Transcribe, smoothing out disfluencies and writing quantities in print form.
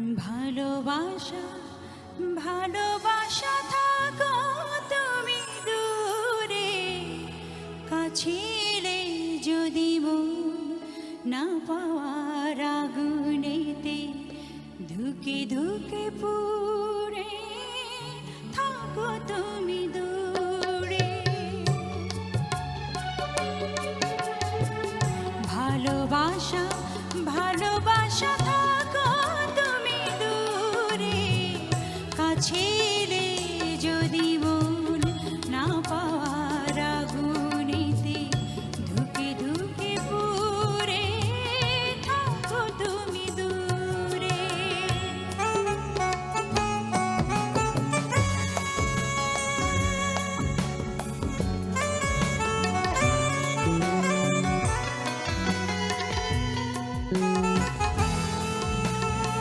ভালোবাসা ভালোবাসা থাকো তুমি দূরে, কাছে এলে যদি মন না পাওয়ার আগুনেতে ধুকে ধুকে পুড়ে থাকো তুমি দূরে। ভালোবাসা ভালোবাসা থাকো তুমি দূরে, কাছে